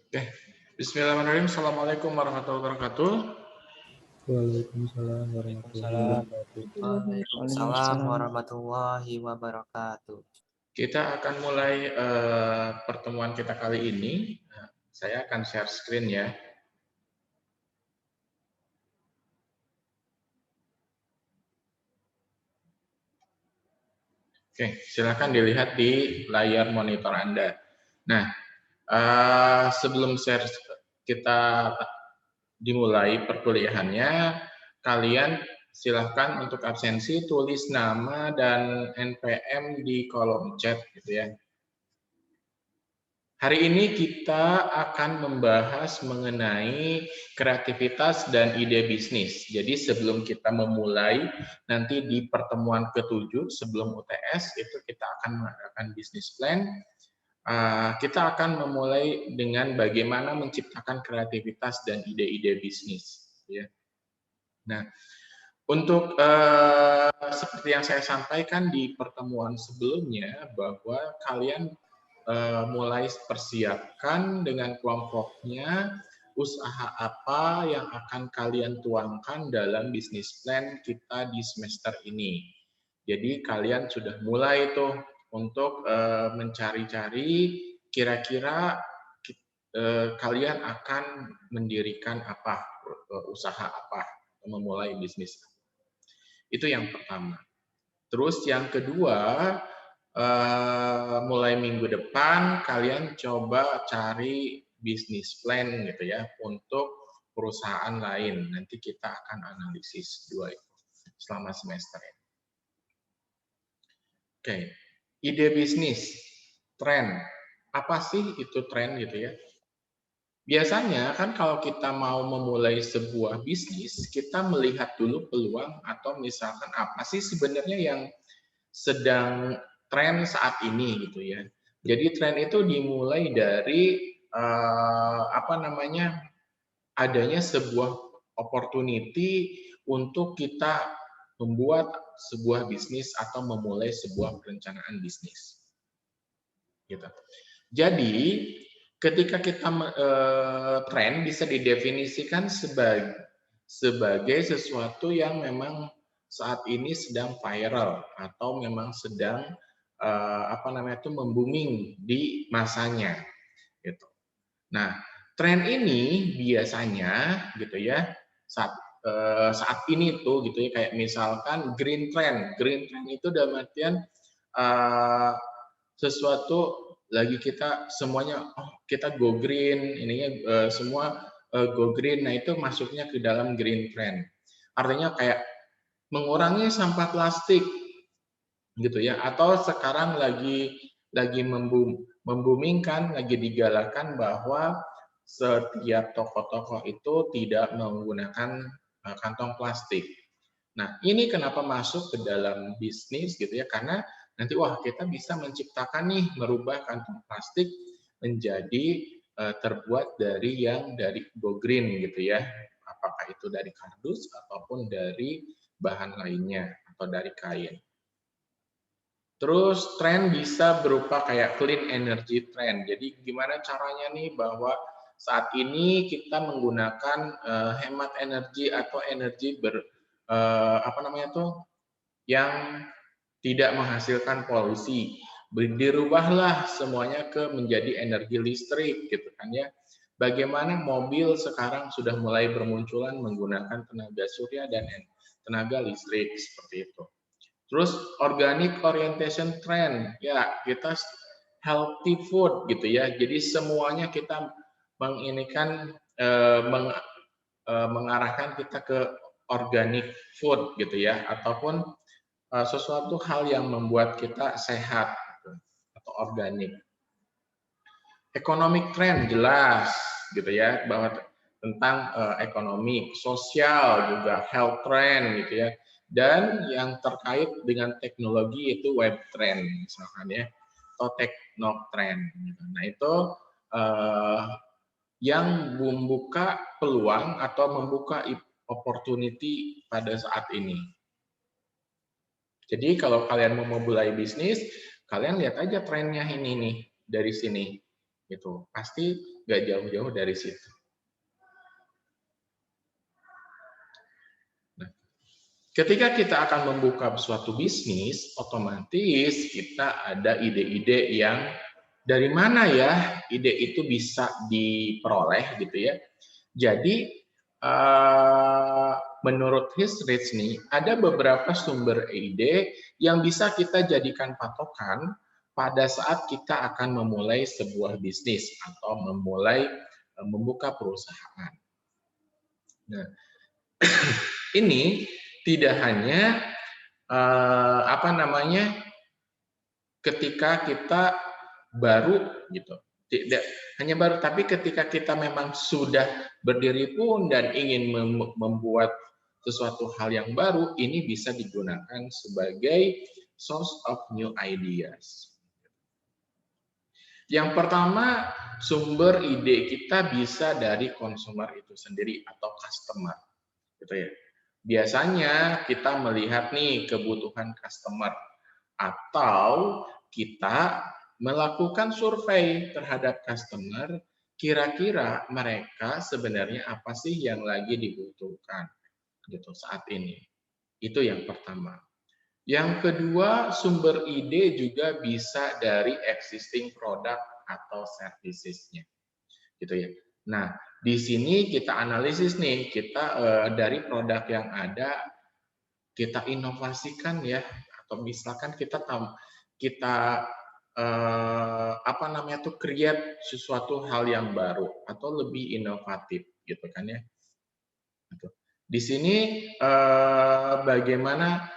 Oke, Bismillahirrahmanirrahim. Assalamualaikum warahmatullahi wabarakatuh. Waalaikumsalam warahmatullahi Waalaikumsalam. wabarakatuh. Waalaikumsalam warahmatullahi wabarakatuh. Kita akan mulai pertemuan kita kali ini. Saya akan share screen ya. Oke, silakan dilihat di layar monitor Anda. Nah, sebelum share kita dimulai perkuliahannya, kalian silahkan untuk absensi tulis nama dan NPM di kolom chat gitu ya. Hari ini kita akan membahas mengenai kreativitas dan ide bisnis. Jadi sebelum kita memulai nanti di pertemuan ke-7 sebelum UTS itu kita akan mengadakan bisnis plan. Kita akan memulai dengan bagaimana menciptakan kreativitas dan ide-ide bisnis. Ya. Nah, untuk seperti yang saya sampaikan di pertemuan sebelumnya bahwa kalian mulai persiapkan dengan kelompoknya usaha apa yang akan kalian tuangkan dalam bisnis plan kita di semester ini. Jadi kalian sudah mulai tuh untuk mencari-cari kira-kira kalian akan mendirikan apa, usaha apa, memulai bisnis. Itu yang pertama. Terus yang kedua, mulai minggu depan kalian coba cari bisnis plan gitu ya untuk perusahaan lain. Nanti kita akan analisis dua itu selama semester ini. Oke, ide bisnis, tren. Apa sih itu tren gitu ya? Biasanya kan kalau kita mau memulai sebuah bisnis, kita melihat dulu peluang atau misalkan apa sih sebenarnya yang sedang tren saat ini gitu ya. Jadi tren itu dimulai dari adanya sebuah opportunity untuk kita membuat sebuah bisnis atau memulai sebuah perencanaan bisnis. Gitu. Jadi ketika kita tren bisa didefinisikan sebagai sesuatu yang memang saat ini sedang viral atau memang sedang membuming di masanya gitu. Nah, tren ini biasanya gitu ya saat ini tuh gitu ya kayak misalkan green trend. Green trend itu dalam artian sesuatu lagi kita semuanya kita go green ininya semua go green. Nah, itu masuknya ke dalam green trend. Artinya kayak mengurangi sampah plastik gitu ya, atau sekarang lagi membumingkan, lagi digalakan bahwa setiap toko-toko itu tidak menggunakan kantong plastik. Nah, ini kenapa masuk ke dalam bisnis gitu ya, karena nanti wah kita bisa menciptakan nih merubah kantong plastik menjadi terbuat dari go green gitu ya. Apakah itu dari kardus ataupun dari bahan lainnya atau dari kain. Terus tren bisa berupa kayak clean energy trend. Jadi gimana caranya nih bahwa saat ini kita menggunakan hemat energi atau energi yang tidak menghasilkan polusi. Dirubahlah semuanya menjadi energi listrik gitu kan ya. Bagaimana mobil sekarang sudah mulai bermunculan menggunakan tenaga surya dan tenaga listrik seperti itu. Terus organic orientation trend, ya kita healthy food gitu ya. Jadi semuanya kita menginikan mengarahkan kita ke organic food gitu ya, ataupun sesuatu hal yang membuat kita sehat gitu, atau organik. Economic trend jelas gitu ya bahwa tentang ekonomi, sosial juga health trend gitu ya. Dan yang terkait dengan teknologi itu web trend misalkan ya, atau technotrend. Nah itu yang membuka peluang atau membuka opportunity pada saat ini. Jadi kalau kalian mau memulai bisnis, kalian lihat aja trennya ini nih dari sini. Gitu. Pasti nggak jauh-jauh dari situ. Nah, ketika kita akan membuka suatu bisnis, otomatis kita ada ide-ide yang dari mana ya ide itu bisa diperoleh gitu ya. Jadi menurut Hisrich nih, ada beberapa sumber ide yang bisa kita jadikan patokan pada saat kita akan memulai sebuah bisnis atau memulai membuka perusahaan. Nah, ini tidak hanya ketika kita baru gitu, tidak hanya baru, tapi ketika kita memang sudah berdiri pun dan ingin membuat sesuatu hal yang baru, ini bisa digunakan sebagai source of new ideas. Yang pertama, sumber ide kita bisa dari konsumer itu sendiri atau customer, gitu ya. Biasanya kita melihat nih kebutuhan customer atau kita melakukan survei terhadap customer, kira-kira mereka sebenarnya apa sih yang lagi dibutuhkan gitu saat ini. Itu yang pertama. Yang kedua, sumber ide juga bisa dari existing product atau services-nya. Gitu ya. Nah, di sini kita analisis nih, kita dari produk yang ada kita inovasikan ya, atau misalkan kita create sesuatu hal yang baru atau lebih inovatif gitu kan ya. Di sini bagaimana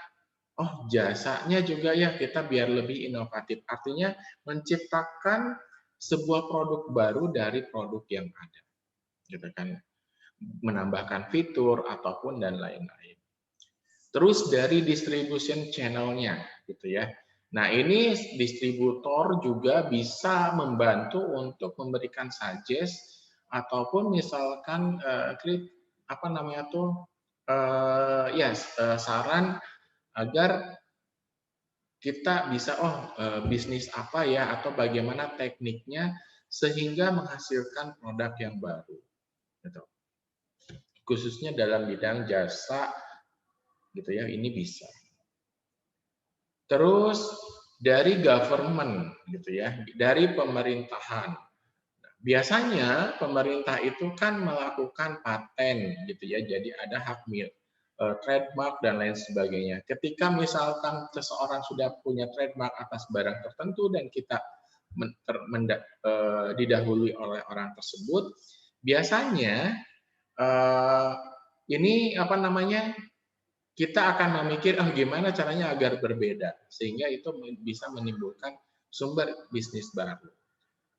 jasanya juga ya kita biar lebih inovatif. Artinya menciptakan sebuah produk baru dari produk yang ada. Gitu kan. Menambahkan fitur ataupun dan lain-lain. Terus dari distribution channel-nya gitu ya. Nah, ini distributor juga bisa membantu untuk memberikan suggest ataupun misalkan saran agar kita bisa bisnis apa ya atau bagaimana tekniknya sehingga menghasilkan produk yang baru gitu. Khususnya dalam bidang jasa gitu ya, ini bisa. Terus dari government gitu ya, dari pemerintahan. Biasanya pemerintah itu kan melakukan paten gitu ya, jadi ada hak milik, trademark dan lain sebagainya. Ketika misalkan seseorang sudah punya trademark atas barang tertentu dan kita didahului oleh orang tersebut, biasanya kita akan memikir gimana caranya agar berbeda sehingga itu bisa menimbulkan sumber bisnis baru.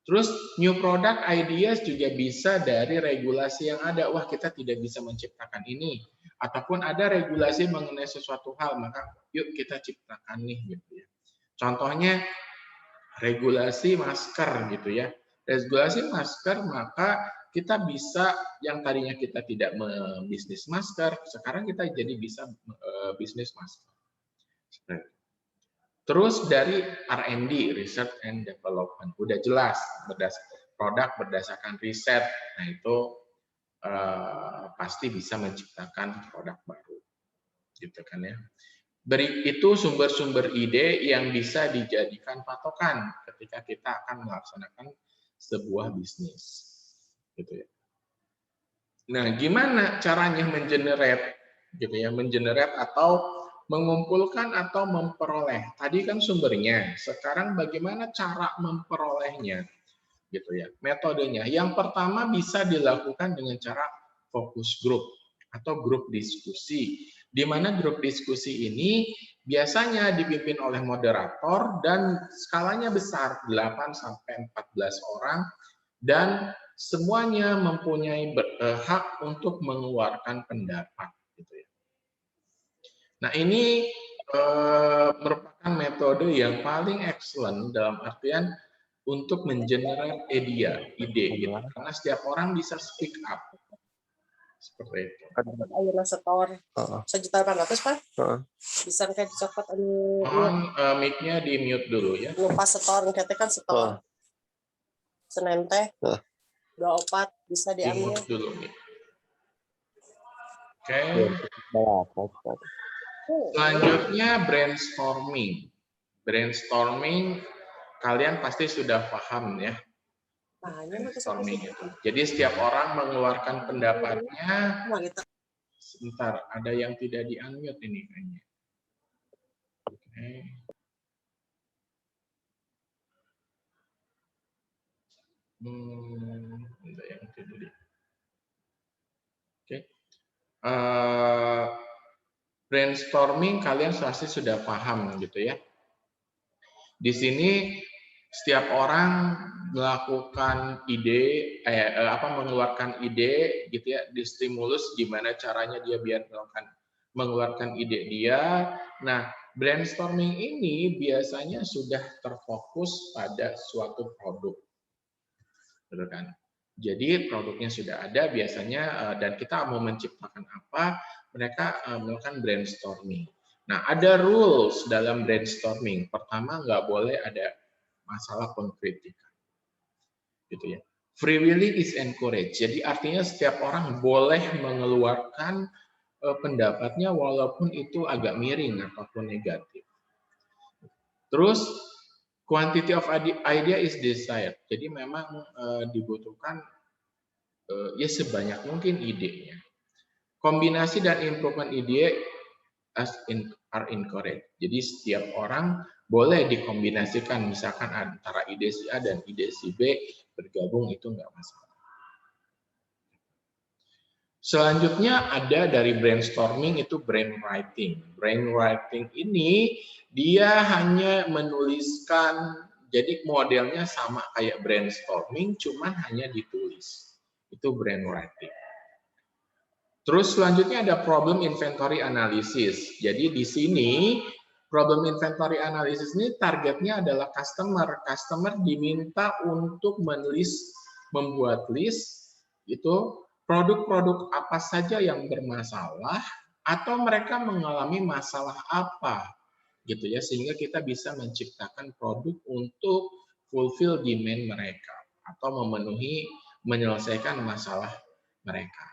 Terus new product ideas juga bisa dari regulasi yang ada. Wah, kita tidak bisa menciptakan ini ataupun ada regulasi mengenai sesuatu hal, maka yuk kita ciptakan nih gitu ya. Contohnya regulasi masker gitu ya. Regulasi masker, maka kita bisa yang tadinya kita tidak membisnis masker, sekarang kita jadi bisa bisnis masker. Terus dari R&D, Research and Development, udah jelas produk berdasarkan riset, nah itu pasti bisa menciptakan produk baru, gitu kan ya. Itu sumber-sumber ide yang bisa dijadikan patokan ketika kita akan melaksanakan sebuah bisnis, gitu ya. Nah, gimana caranya mengenerate, gitu ya, mengenerate atau mengumpulkan atau memperoleh. Tadi kan sumbernya, sekarang bagaimana cara memperolehnya, gitu ya. Metodenya, yang pertama bisa dilakukan dengan cara fokus group atau grup diskusi, di mana grup diskusi ini biasanya dipimpin oleh moderator dan skalanya besar, 8 sampai 14 orang, dan semuanya mempunyai hak untuk mengeluarkan pendapat. Gitu ya. Nah, ini merupakan metode yang paling excellent dalam artian untuk mengenerate ide, gitu. Karena setiap orang bisa speak up. Seperti itu. Ayo setor 1.800.000 Pak. Bisa kayak dicopot mic-nya di mute dulu ya. Lupa setor, katanya kan setor. Senin teh 24 bisa diambil. Imut dulu nih. Oke. Selanjutnya brainstorming. Brainstorming kalian pasti sudah paham ya. Brainstorming itu. Jadi setiap orang mengeluarkan pendapatnya. Sebentar, ada yang tidak di-unmute ini kayaknya. Oke. Ada yang tidak di. Oke. Brainstorming kalian pasti sudah paham gitu ya. Di sini setiap orang melakukan ide, mengeluarkan ide gitu ya, di stimulus gimana caranya dia biar mengeluarkan ide dia. Nah, brainstorming ini biasanya sudah terfokus pada suatu produk, betul kan? Jadi produknya sudah ada biasanya dan kita mau menciptakan apa, mereka melakukan brainstorming. Nah, ada rules dalam brainstorming. Pertama, nggak boleh ada masalah pengkritikan. Gitu ya. Free willing is encouraged. Jadi artinya setiap orang boleh mengeluarkan pendapatnya walaupun itu agak miring ataupun negatif. Terus quantity of idea is desired. Jadi memang dibutuhkan ya sebanyak mungkin idenya. Kombinasi dan improvement ide are encouraged. Jadi setiap orang boleh dikombinasikan, misalkan antara ide si A dan ide si B bergabung, itu enggak masalah. Selanjutnya ada dari brainstorming itu brainwriting. Brainwriting ini dia hanya menuliskan, jadi modelnya sama kayak brainstorming, cuman hanya ditulis. Itu brainwriting. Terus selanjutnya ada problem inventory analysis. Jadi di sini problem inventory analysis ini targetnya adalah customer. Customer diminta untuk membuat list itu produk-produk apa saja yang bermasalah atau mereka mengalami masalah apa gitu ya, sehingga kita bisa menciptakan produk untuk fulfill demand mereka atau menyelesaikan masalah mereka.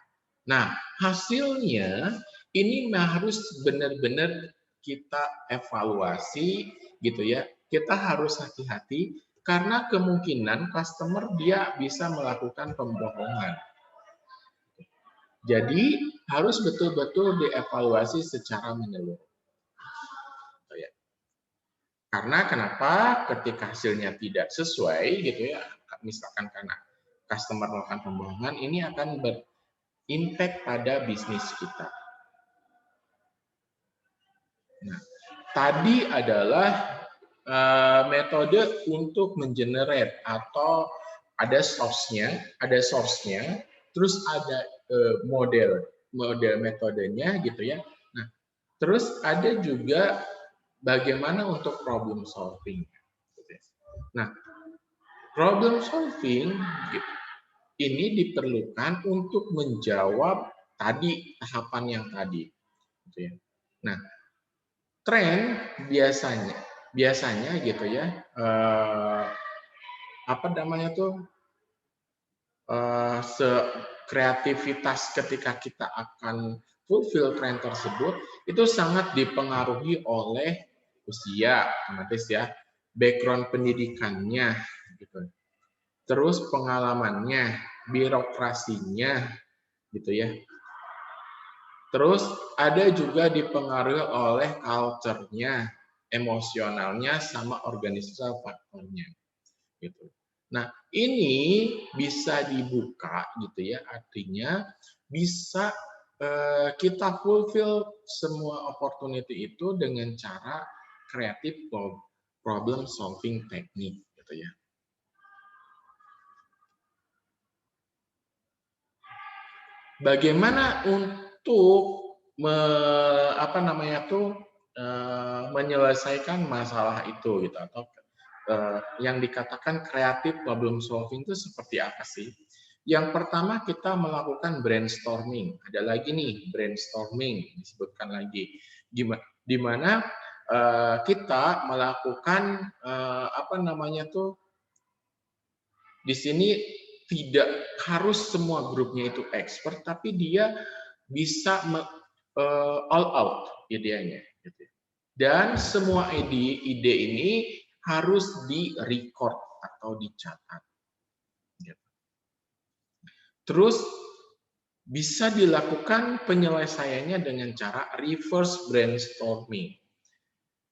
Nah, hasilnya ini harus benar-benar kita evaluasi gitu ya. Kita harus hati-hati karena kemungkinan customer dia bisa melakukan pembohongan. Jadi harus betul-betul dievaluasi secara menyeluruh. Karena kenapa? Ketika hasilnya tidak sesuai gitu ya, misalkan karena customer melakukan pembohongan, ini akan impact pada bisnis kita. Nah, tadi adalah metode untuk mengenerate atau ada source-nya, terus ada model metodenya gitu ya. Nah, terus ada juga bagaimana untuk problem solving. Nah, problem solving gitu, ini diperlukan untuk menjawab tadi tahapan yang tadi. Nah, tren biasanya gitu ya, kreativitas ketika kita akan fulfill tren tersebut itu sangat dipengaruhi oleh usia, otomatis ya, background pendidikannya, gitu. Terus pengalamannya, birokrasinya, gitu ya. Terus ada juga dipengaruhi oleh culture-nya, emosionalnya, sama organisasional faktornya. Gitu. Nah, ini bisa dibuka, gitu ya, artinya bisa kita fulfill semua opportunity itu dengan cara kreatif problem solving teknik, gitu ya. Bagaimana untuk menyelesaikan masalah itu gitu, atau yang dikatakan kreatif problem solving itu seperti apa sih? Yang pertama kita melakukan brainstorming. Ada lagi nih brainstorming disebutkan lagi, di mana kita melakukan di sini tidak harus semua grupnya itu expert, tapi dia bisa all out idenya. Gitu. Dan semua ide ini harus di-record atau dicatat. Gitu. Terus bisa dilakukan penyelesaiannya dengan cara reverse brainstorming.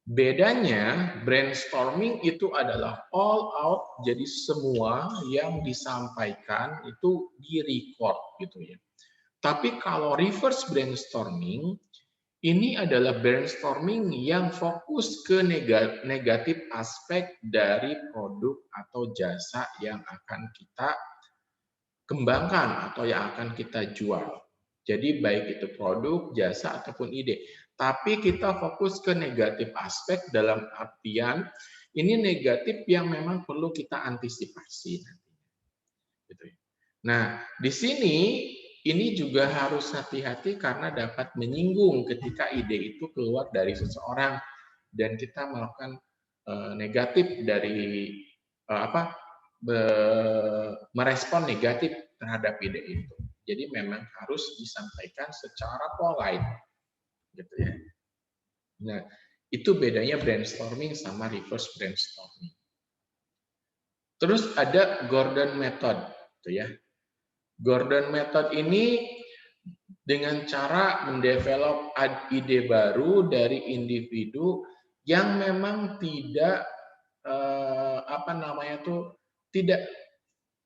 Bedanya, brainstorming itu adalah all out, jadi semua yang disampaikan itu di-record gitu ya. Tapi kalau reverse brainstorming, ini adalah brainstorming yang fokus ke negatif aspek dari produk atau jasa yang akan kita kembangkan atau yang akan kita jual. Jadi baik itu produk, jasa, ataupun ide. Tapi kita fokus ke negatif aspek dalam artian ini negatif yang memang perlu kita antisipasi. Gitu. Nah, di sini ini juga harus hati-hati karena dapat menyinggung ketika ide itu keluar dari seseorang dan kita melakukan negatif dari merespon negatif terhadap ide itu. Jadi memang harus disampaikan secara polite, gitu ya. Nah, itu bedanya brainstorming sama reverse brainstorming. Terus ada Gordon Method, gitu ya. Gordon Method ini dengan cara mendevelop ide baru dari individu yang memang tidak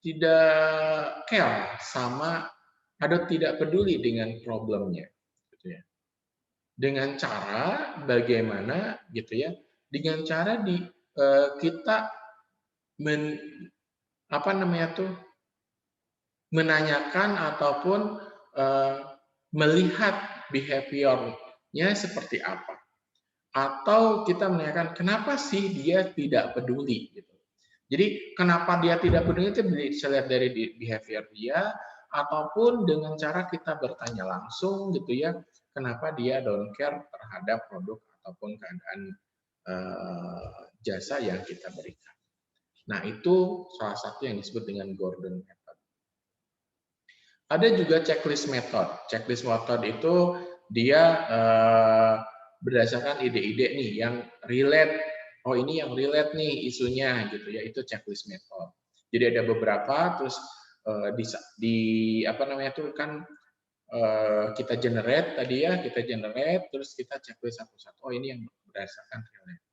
tidak care sama atau tidak peduli dengan problemnya, gitu ya. Dengan cara bagaimana, gitu ya? Dengan cara kita menanyakan ataupun melihat behaviornya seperti apa, atau kita menanyakan kenapa sih dia tidak peduli, gitu. Jadi kenapa dia tidak peduli itu bisa lihat dari behavior dia, ataupun dengan cara kita bertanya langsung gitu ya, kenapa dia don't care terhadap produk ataupun keadaan jasa yang kita berikan. Nah, itu salah satu yang disebut dengan Gordon Method. Ada juga checklist method. Checklist method itu dia berdasarkan ide-ide nih yang relate. Oh, ini yang relate nih isunya gitu ya, itu checklist method. Jadi ada beberapa, terus kita generate tadi ya, terus kita checklist satu-satu. Oh, ini yang berdasarkan relate.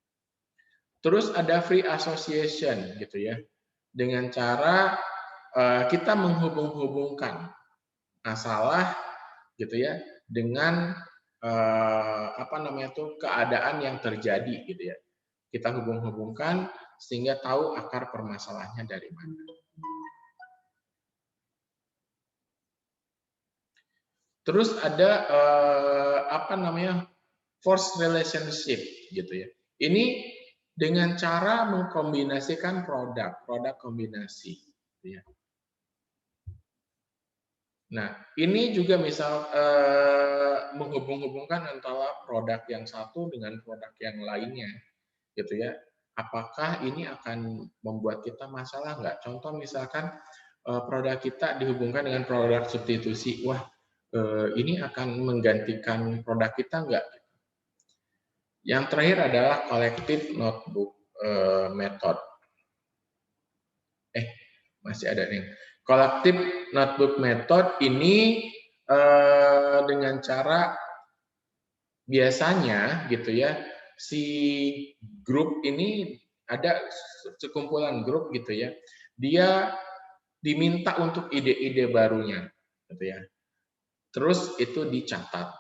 Terus ada free association gitu ya, dengan cara kita menghubung-hubungkan masalah gitu ya dengan keadaan yang terjadi gitu ya. Kita hubung-hubungkan sehingga tahu akar permasalahannya dari mana. Terus ada forced relationship gitu ya. Ini dengan cara mengkombinasikan produk kombinasi gitu ya. Nah, ini juga misal menghubung-hubungkan antara produk yang satu dengan produk yang lainnya, gitu ya. Apakah ini akan membuat kita masalah nggak? Contoh misalkan produk kita dihubungkan dengan produk substitusi, wah ini akan menggantikan produk kita nggak? Yang terakhir adalah collective notebook method. Masih ada nih. Collective notebook method ini dengan cara biasanya gitu ya, si grup ini ada sekumpulan grup gitu ya, dia diminta untuk ide-ide barunya gitu ya. Terus itu dicatat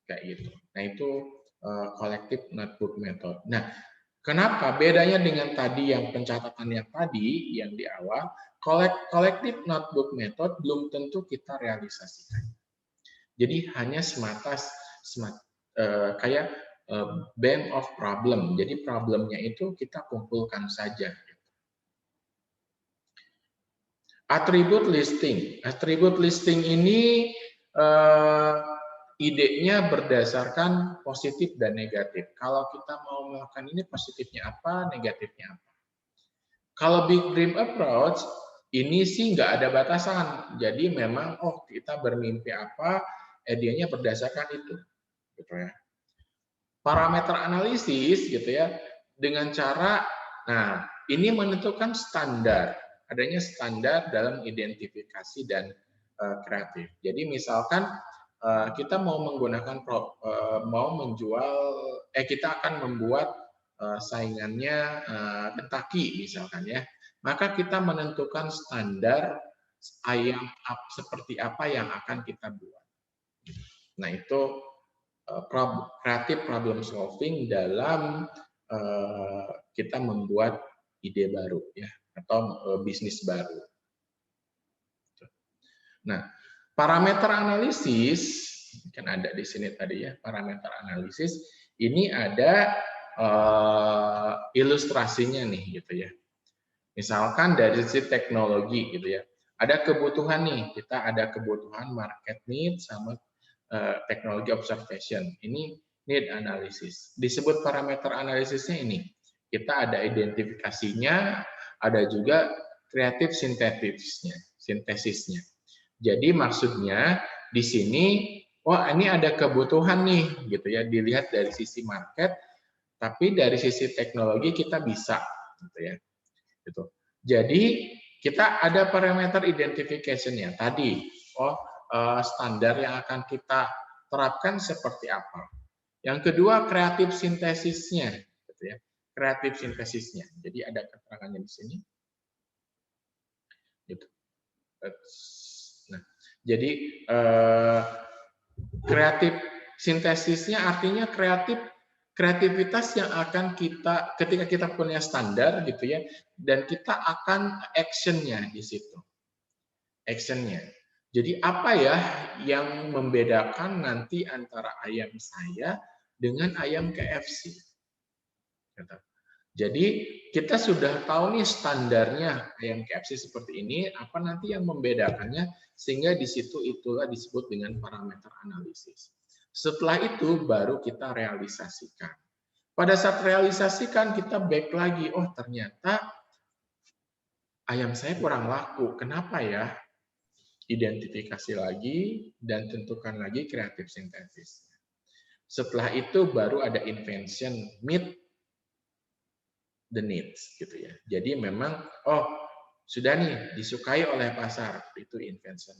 kayak gitu. Nah, itu collective notebook method. Nah, kenapa bedanya dengan tadi yang pencatatan yang tadi yang di awal? Collective notebook method belum tentu kita realisasikan. Jadi hanya semata kayak bank of problem. Jadi problemnya itu kita kumpulkan saja. Attribute listing. Attribute listing ini idenya berdasarkan positif dan negatif. Kalau kita mau melakukan ini positifnya apa, negatifnya apa. Kalau Big Dream Approach ini sih nggak ada batasan. Jadi memang kita bermimpi apa, idenya berdasarkan itu, gitu ya. Parameter analisis gitu ya, dengan cara, nah ini menentukan standar, adanya standar dalam identifikasi dan kreatif. Jadi misalkan kita mau menggunakan mau menjual, kita akan membuat saingannya Kentucky misalkan ya, maka kita menentukan standar ayam seperti apa yang akan kita buat. Nah itu creative problem solving dalam kita membuat ide baru ya, atau bisnis baru. Nah, parameter analisis kan ada di sini tadi ya, parameter analisis ini ada ilustrasinya nih gitu ya. Misalkan dari sisi teknologi gitu ya, ada kebutuhan nih, kita ada kebutuhan market need sama teknologi observation. Ini need analysis. Disebut parameter analisisnya ini. Kita ada identifikasinya, ada juga kreatif sintesisnya. Jadi maksudnya di sini, ini ada kebutuhan nih, gitu ya. Dilihat dari sisi market, tapi dari sisi teknologi kita bisa, gitu ya. Gitu. Jadi kita ada parameter identification-nya tadi. Standar yang akan kita terapkan seperti apa. Yang kedua, kreatif sintesisnya, gitu ya. Kreatif sintesisnya. Jadi ada keterangannya di sini. Gitu. Nah, jadi kreatif sintesisnya artinya kreativitas yang akan kita, ketika kita punya standar gitu ya, dan kita akan actionnya di situ. Actionnya. Jadi apa ya yang membedakan nanti antara ayam saya dengan ayam KFC? Jadi kita sudah tahu nih standarnya ayam KFC seperti ini, apa nanti yang membedakannya, sehingga di situ itulah disebut dengan parameter analisis. Setelah itu baru kita realisasikan. Pada saat realisasikan kita back lagi, ternyata ayam saya kurang laku, kenapa ya? Identifikasi lagi dan tentukan lagi kreatif sintesis. Setelah itu baru ada invention, meet the needs gitu ya. Jadi memang sudah nih disukai oleh pasar, itu invention.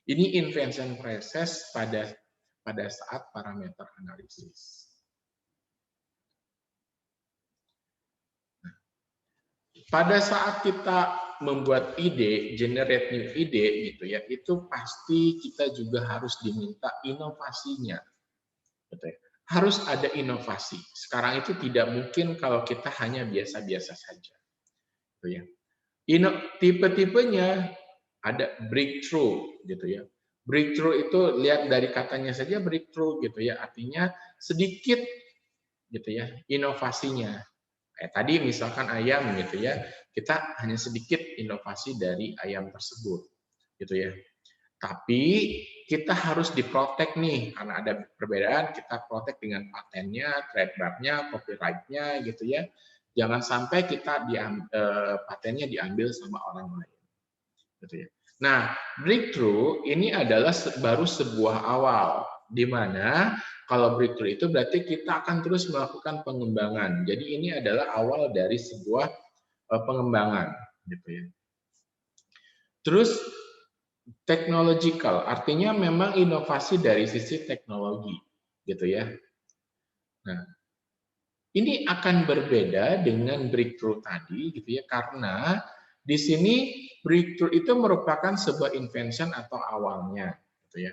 Ini invention process pada saat parameter analisis. Pada saat kita membuat ide, generate new ide gitu ya, itu pasti kita juga harus diminta inovasinya. Gitu ya. Harus ada inovasi. Sekarang itu tidak mungkin kalau kita hanya biasa-biasa saja. Gitu ya. Tipe-tipenya ada breakthrough gitu ya. Breakthrough itu lihat dari katanya saja breakthrough gitu ya, artinya sedikit gitu ya inovasinya. Tadi misalkan ayam gitu ya, kita hanya sedikit inovasi dari ayam tersebut gitu ya. Tapi kita harus diprotek nih, karena ada perbedaan, kita protek dengan patennya, trademarknya, copyright-nya gitu ya. Jangan sampai kita patennya diambil sama orang lain. Gitu ya. Nah, breakthrough ini adalah baru sebuah awal, di mana kalau breakthrough itu berarti kita akan terus melakukan pengembangan. Jadi ini adalah awal dari sebuah pengembangan, gitu ya. Terus technological, artinya memang inovasi dari sisi teknologi, gitu ya. Nah, ini akan berbeda dengan breakthrough tadi, gitu ya, karena di sini breakthrough itu merupakan sebuah invention atau awalnya, gitu ya.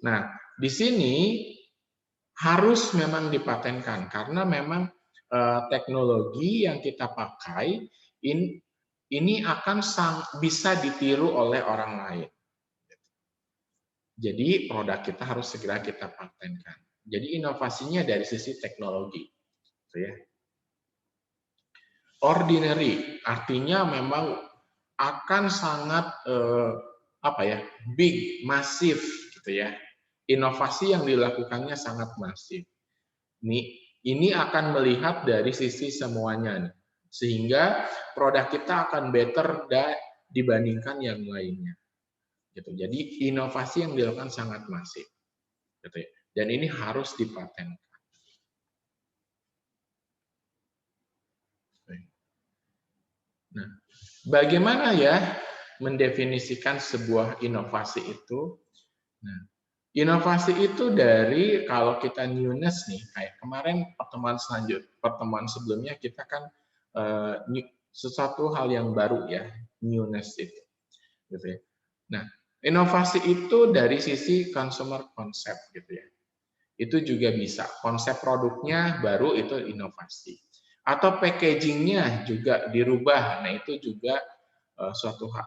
Nah, di sini harus memang dipatenkan karena memang teknologi yang kita pakai ini akan bisa ditiru oleh orang lain. Jadi produk kita harus segera kita patenkan. Jadi inovasinya dari sisi teknologi, gitu ya. Ordinary artinya memang akan sangat big, masif, gitu ya. Inovasi yang dilakukannya sangat masif. Ini akan melihat dari sisi semuanya nih. sehingga produk kita akan better dibandingkan yang lainnya. Gitu. Jadi inovasi yang dilakukan sangat masif. Gitu ya. Dan ini harus dipatenkan. Nah, bagaimana ya mendefinisikan sebuah inovasi itu? Nah, inovasi itu dari kalau kita newness nih, kayak kemarin pertemuan sebelumnya kita kan sesuatu hal yang baru ya, newness itu. Gitu ya. Nah, inovasi itu dari sisi consumer concept gitu ya. Itu juga bisa. Konsep produknya baru itu inovasi. Atau packagingnya juga dirubah. Nah, itu juga suatu hal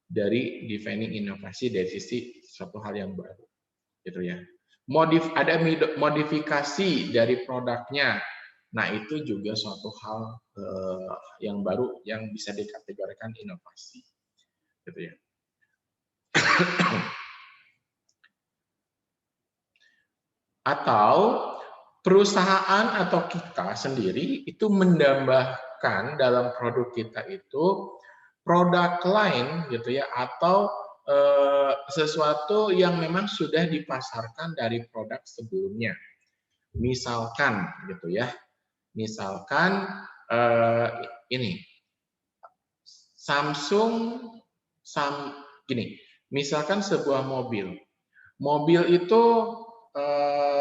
dari defining inovasi dari sisi suatu hal yang baru. Gitu ya. Ada modifikasi dari produknya. Nah, itu juga suatu hal yang baru yang bisa dikategorikan inovasi. Gitu ya. Atau perusahaan atau kita sendiri itu mendambahkan dalam produk kita itu produk lain gitu ya, atau sesuatu yang memang sudah dipasarkan dari produk sebelumnya. Misalkan gitu ya, misalkan ini gini, misalkan sebuah mobil itu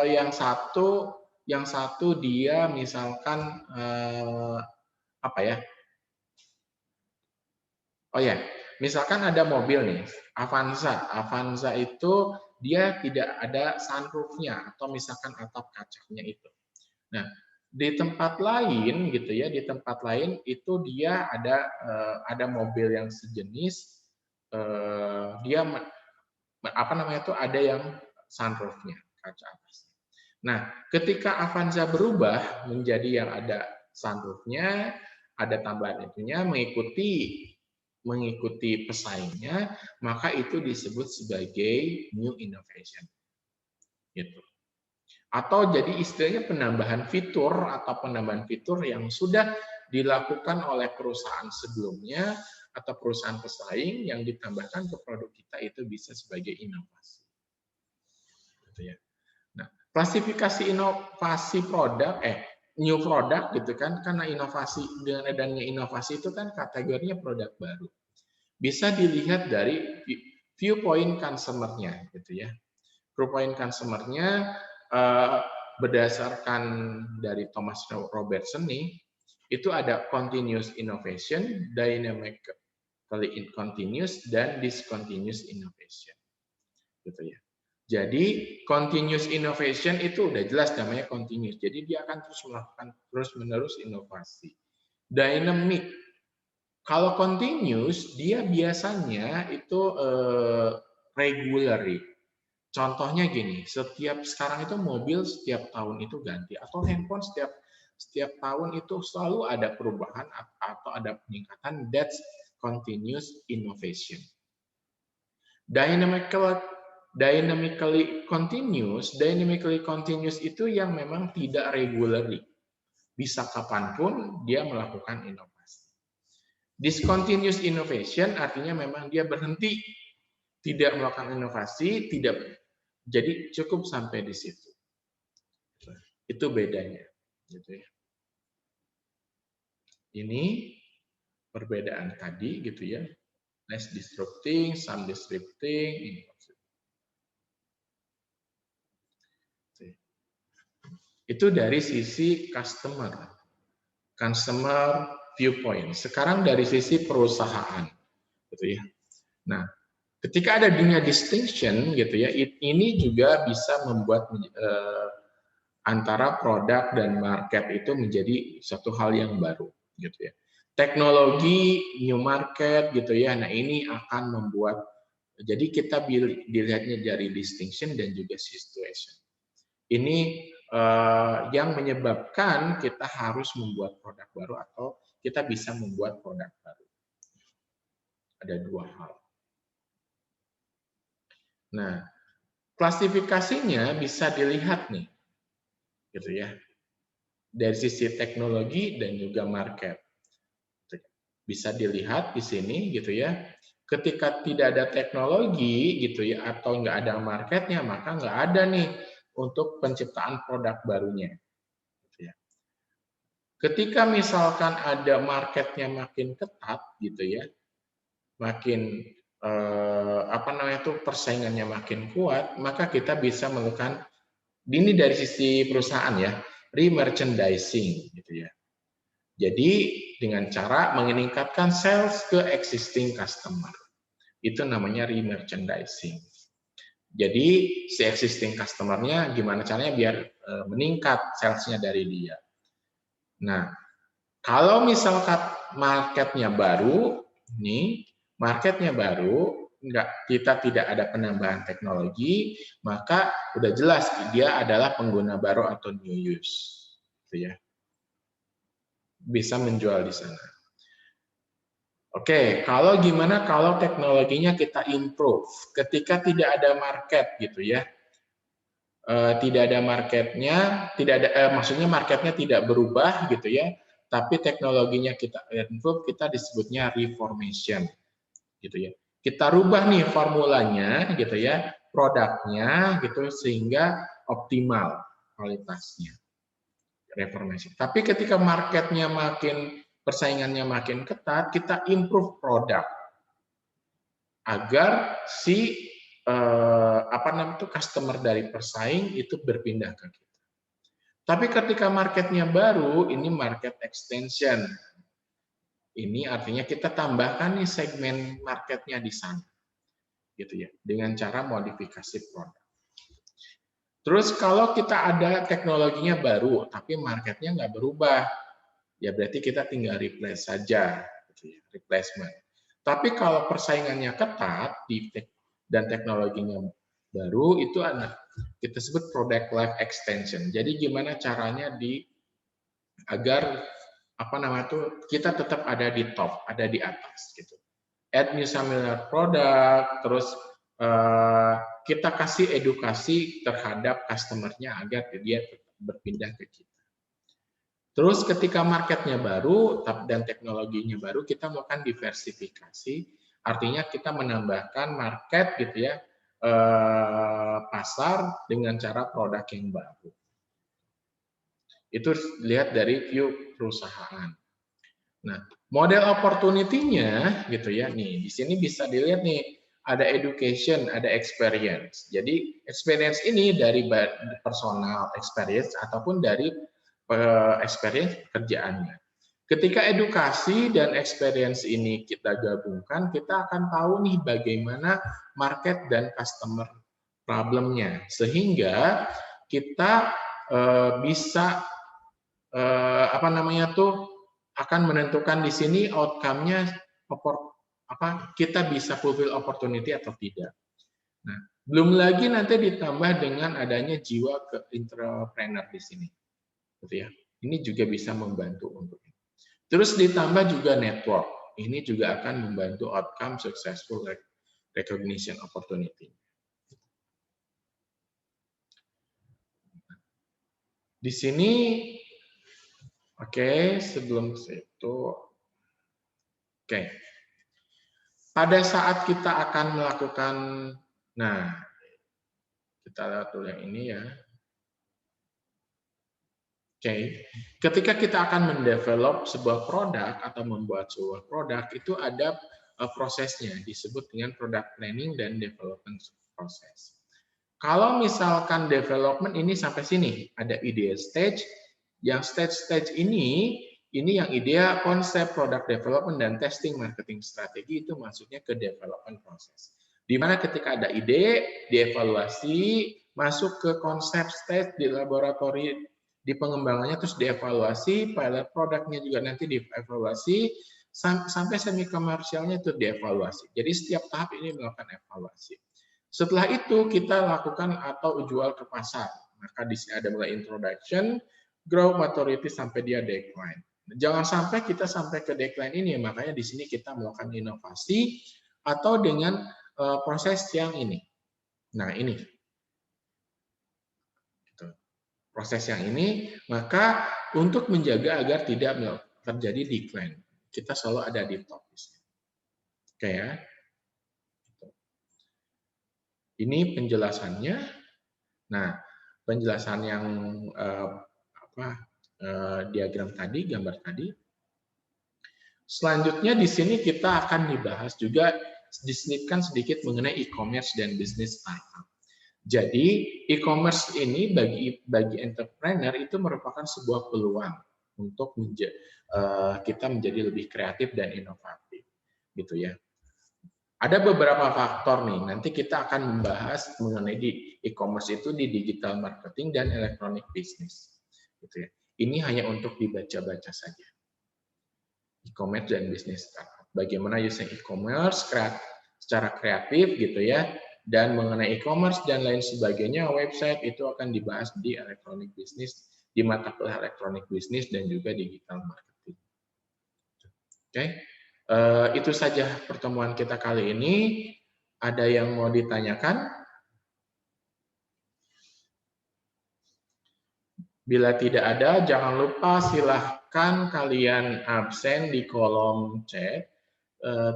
yang satu dia misalkan apa ya? Oh ya, misalkan ada mobil nih, Avanza. Avanza itu dia tidak ada sunroof-nya atau misalkan atap kacanya itu. Nah, di tempat lain gitu ya, di tempat lain itu dia ada mobil yang sejenis, dia apa namanya itu ada yang sunroof-nya, kaca atas. Nah, ketika Avanza berubah menjadi yang ada sunroof-nya, ada tambahan itunya, mengikuti pesaingnya, maka itu disebut sebagai new innovation. Gitu. Atau jadi istilahnya penambahan fitur atau penambahan fitur yang sudah dilakukan oleh perusahaan sebelumnya atau perusahaan pesaing yang ditambahkan ke produk kita itu bisa sebagai inovasi. Gitu ya. Nah, klasifikasi inovasi produk, new product gitu kan, karena inovasi dengan adanya inovasi itu kan kategorinya produk baru. Bisa dilihat dari viewpoint customer-nya gitu ya. Viewpoint customer-nya berdasarkan dari Thomas Robertson nih, itu ada continuous innovation, dynamically continuous, dan discontinuous innovation. Gitu ya. Jadi continuous innovation itu udah jelas namanya continuous. Jadi dia akan terus melakukan terus-menerus inovasi. Dynamic, kalau continuous dia biasanya itu regularly. Contohnya gini, sekarang itu mobil setiap tahun itu ganti, atau handphone setiap tahun itu selalu ada perubahan atau ada peningkatan. That's continuous innovation. Dynamically continuous itu yang memang tidak regularly. Bisa kapanpun dia melakukan inovasi. Discontinuous innovation artinya memang dia berhenti, tidak melakukan inovasi, jadi cukup sampai di situ. Itu bedanya. Gitu ya. Ini perbedaan tadi gitu ya. Less disrupting, some disrupting. Itu dari sisi customer viewpoint. Sekarang dari sisi perusahaan, gitu ya. Nah, ketika ada dunia distinction, gitu ya, ini juga bisa membuat antara produk dan market itu menjadi satu hal yang baru, gitu ya. Teknologi, new market, gitu ya. Nah, ini akan membuat, jadi kita dilihatnya dari distinction dan juga situation. Ini yang menyebabkan kita harus membuat produk baru atau kita bisa membuat produk baru. Ada dua hal. Nah, klasifikasinya bisa dilihat nih, gitu ya, dari sisi teknologi dan juga market. Bisa dilihat di sini gitu ya. Ketika tidak ada teknologi gitu ya atau nggak ada marketnya, maka nggak ada nih untuk penciptaan produk barunya. Gitu ya. Ketika misalkan ada marketnya makin ketat gitu ya, makin apa namanya itu persaingannya makin kuat, maka kita bisa melakukan ini dari sisi perusahaan ya, remerchandising gitu ya. Jadi dengan cara meningkatkan sales ke existing customer. Itu namanya remerchandising. Jadi si existing customer-nya gimana caranya biar meningkat salesnya dari dia. Nah, kalau misalkan marketnya baru, nih marketnya baru, kita tidak ada penambahan teknologi, maka udah jelas dia adalah pengguna baru atau new use, gitu ya. Bisa menjual di sana. Oke, kalau gimana kalau teknologinya kita improve ketika tidak ada market gitu ya, tidak ada marketnya, tidak ada maksudnya marketnya tidak berubah gitu ya, tapi teknologinya kita improve, kita disebutnya reformation gitu ya. Kita rubah nih formulanya gitu ya, produknya gitu sehingga optimal kualitasnya. Reformation. Tapi ketika marketnya makin persaingannya makin ketat, kita improve produk agar si apa namanya itu customer dari persaing itu berpindah ke kita. Tapi ketika marketnya baru, ini market extension. Ini artinya kita tambahkan nih segmen marketnya di sana, gitu ya, dengan cara modifikasi produk. Terus kalau kita ada teknologinya baru, tapi marketnya nggak berubah, ya berarti kita tinggal replace saja, gitu ya, replacement. Tapi kalau persaingannya ketat dan teknologinya baru, itu ada kita sebut product life extension. Jadi gimana caranya agar apa namanya itu kita tetap ada di top, ada di atas, gitu. Add new similar product, terus kita kasih edukasi terhadap customer-nya agar dia berpindah ke kita. Terus ketika marketnya baru dan teknologinya baru, kita melakukan diversifikasi, artinya kita menambahkan market gitu ya, pasar dengan cara produk yang baru. Itu lihat dari view perusahaan. Nah, model opportunity-nya gitu ya, nih di sini bisa dilihat nih, ada education, ada experience. Jadi experience ini dari personal experience ataupun dari experience pekerjaannya. Ketika edukasi dan experience ini kita gabungkan, kita akan tahu nih bagaimana market dan customer problemnya, sehingga kita bisa apa namanya tuh akan menentukan di sini outcome-nya kita bisa fulfill opportunity atau tidak. Nah, belum lagi nanti ditambah dengan adanya jiwa ke entrepreneur di sini. Gitu ya. Ini juga bisa membantu untuk itu. Terus ditambah juga network. Ini juga akan membantu outcome successful recognition opportunity. Di sini oke, sebelum itu oke. Pada saat kita akan melakukan kita lihat dulu yang ini ya. Oke, ketika kita akan mendevelop sebuah produk atau membuat sebuah produk, itu ada prosesnya, disebut dengan product planning dan development proses. Kalau misalkan development ini sampai sini, ada idea stage, yang stage ini yang idea, konsep, product development, dan testing marketing strategi itu masuknya ke development proses. Di mana ketika ada ide, dievaluasi, masuk ke konsep stage di laboratori, di pengembangannya terus dievaluasi, pilot produknya juga nanti dievaluasi, sampai semi komersialnya itu dievaluasi. Jadi setiap tahap ini melakukan evaluasi. Setelah itu kita lakukan atau jual ke pasar. Maka di sini ada mulai introduction, grow, maturity sampai dia decline. Jangan sampai kita sampai ke decline ini, makanya di sini kita melakukan inovasi atau dengan proses yang ini. Nah ini. Proses yang ini, maka untuk menjaga agar tidak terjadi decline. kita selalu ada di top. Oke ya. Ini penjelasannya. Nah, penjelasan yang diagram tadi, gambar tadi. Selanjutnya di sini kita akan dibahas juga diselipkan sedikit mengenai e-commerce dan bisnis startup. Jadi e-commerce ini bagi entrepreneur itu merupakan sebuah peluang untuk kita menjadi lebih kreatif dan inovatif, gitu ya. Ada beberapa faktor nih, nanti kita akan membahas mengenai di e-commerce itu di digital marketing dan electronic business, gitu ya. Ini hanya untuk dibaca-baca saja. E-commerce dan bisnis startup. Bagaimana using e-commerce secara kreatif gitu ya, dan mengenai e-commerce dan lain sebagainya, website itu akan dibahas di electronic business, di mata kuliah electronic business dan juga digital marketing. Oke, itu saja pertemuan kita kali ini. Ada yang mau ditanyakan? Bila tidak ada, jangan lupa silahkan kalian absen di kolom chat.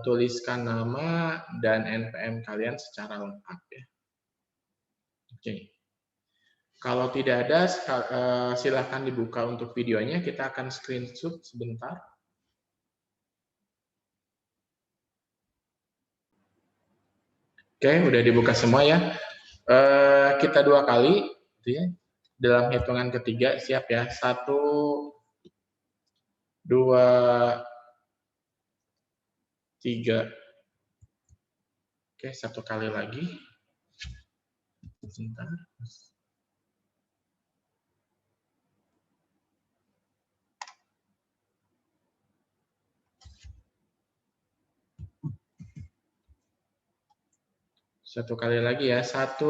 Tuliskan nama dan NPM kalian secara lengkap ya. Oke. Kalau tidak ada, silahkan dibuka untuk videonya. Kita akan screenshot sebentar. Oke, udah dibuka semua ya. Kita 2 kali, gitu ya. Dalam hitungan ketiga, siap ya. 1, 2, 3. Oke, 1 kali lagi. Sebentar. Satu kali lagi ya. 1,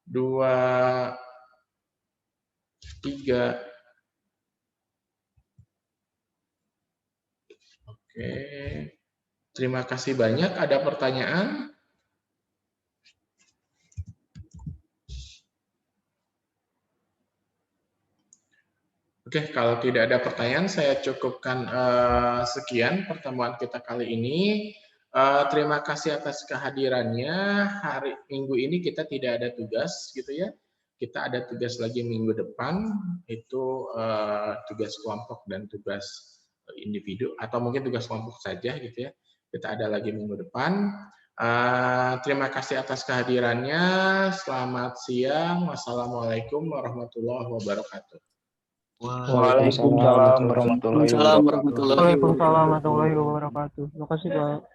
2, 3. Oke. Terima kasih banyak. Ada pertanyaan? Oke, kalau tidak ada pertanyaan, saya cukupkan sekian pertemuan kita kali ini. Terima kasih atas kehadirannya. Minggu ini kita tidak ada tugas, gitu ya. Kita ada tugas lagi minggu depan, itu tugas kelompok dan tugas individu, atau mungkin tugas kelompok saja, gitu ya. Kita ada lagi minggu depan. Terima kasih atas kehadirannya. Selamat siang. Wassalamualaikum warahmatullahi wabarakatuh. Waalaikumsalam warahmatullahi wabarakatuh. Waalaikumsalam warahmatullahi wabarakatuh. Terima kasih, Pak.